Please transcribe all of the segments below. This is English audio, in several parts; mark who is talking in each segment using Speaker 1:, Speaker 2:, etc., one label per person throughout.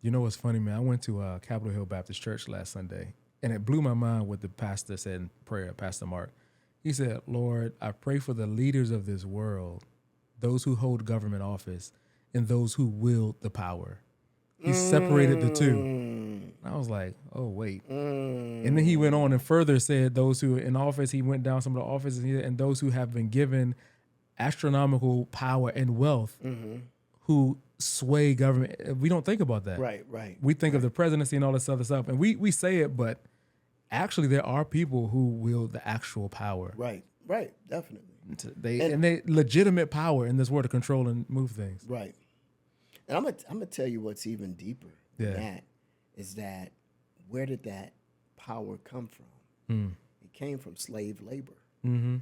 Speaker 1: You know what's funny, man? I went to Capitol Hill Baptist Church last Sunday, and it blew my mind what the pastor said in prayer, Pastor Mark. He said, Lord, I pray for the leaders of this world, those who hold government office, and those who wield the power. He separated the two. And I was like, oh, wait. And then he went on and further said those who are in office, he went down some of the offices, and those who have been given astronomical power and wealth who sway government. We don't think about that.
Speaker 2: Right.
Speaker 1: We think of the presidency and all this other stuff, and we say it, but actually there are people who wield the actual power.
Speaker 2: Right, definitely.
Speaker 1: They legitimate power in this world to control and move things.
Speaker 2: Right. And I'm gonna tell you what's even deeper than that is that where did that power come from? It came from slave labor.
Speaker 1: Mm-hmm.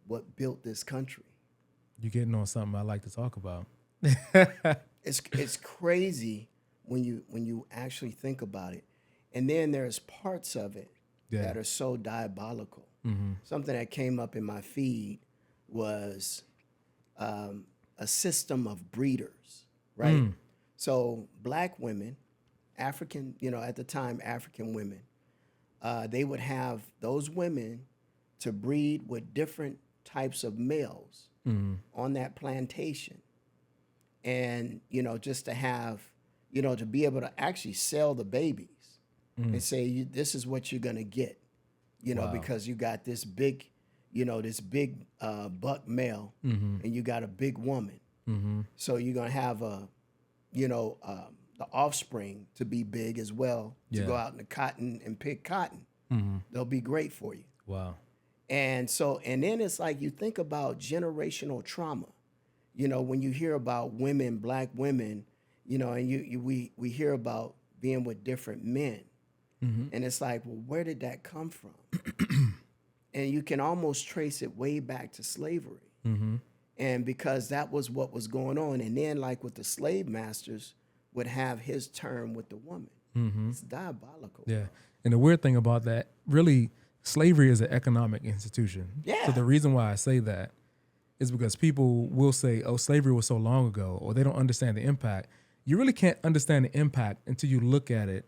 Speaker 2: What built this country?
Speaker 1: You're getting on something I like to talk about.
Speaker 2: It's crazy when you actually think about it. And then there's parts of it that are so diabolical. Something that came up in my feed was a system of breeders, right? So black women, African, at the time, African women, they would have those women to breed with different types of males on that plantation. And, just to have, to be able to actually sell the babies and say, this is what you're going to get, because you got this big, this big buck male and you got a big woman. So you're going to have the offspring to be big as well, to go out in the cotton and pick cotton. They'll be great for you.
Speaker 1: Wow.
Speaker 2: And then it's like you think about generational trauma. When you hear about women, black women, and we hear about being with different men. And it's like, well, where did that come from? And you can almost trace it way back to slavery. And because that was what was going on. And then like with the slave masters would have his term with the woman. It's diabolical.
Speaker 1: Yeah.
Speaker 2: Bro.
Speaker 1: And the weird thing about that, really, slavery is an economic institution.
Speaker 2: Yeah.
Speaker 1: So the reason why I say that is because people will say, oh, slavery was so long ago, or they don't understand the impact. You really can't understand the impact until you look at it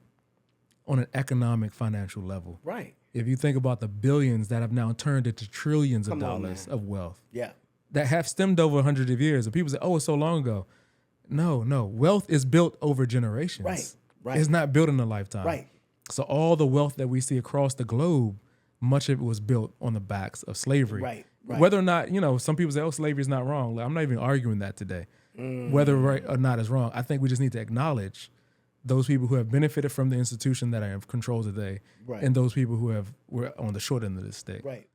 Speaker 1: on an economic, financial level.
Speaker 2: Right.
Speaker 1: If you think about the billions that have now turned into trillions of dollars of wealth.
Speaker 2: Yeah.
Speaker 1: That have stemmed over hundreds of years. And people say, oh, it's so long ago. No. Wealth is built over generations.
Speaker 2: Right.
Speaker 1: It's not built in a lifetime.
Speaker 2: Right.
Speaker 1: So all the wealth that we see across the globe, much of it was built on the backs of slavery.
Speaker 2: Right.
Speaker 1: Whether or not, some people say, oh, slavery is not wrong. Like, I'm not even arguing that today. Whether right or not is wrong. I think we just need to acknowledge those people who have benefited from the institution that are in control today, and those people who were on the short end of the stick.
Speaker 2: Right.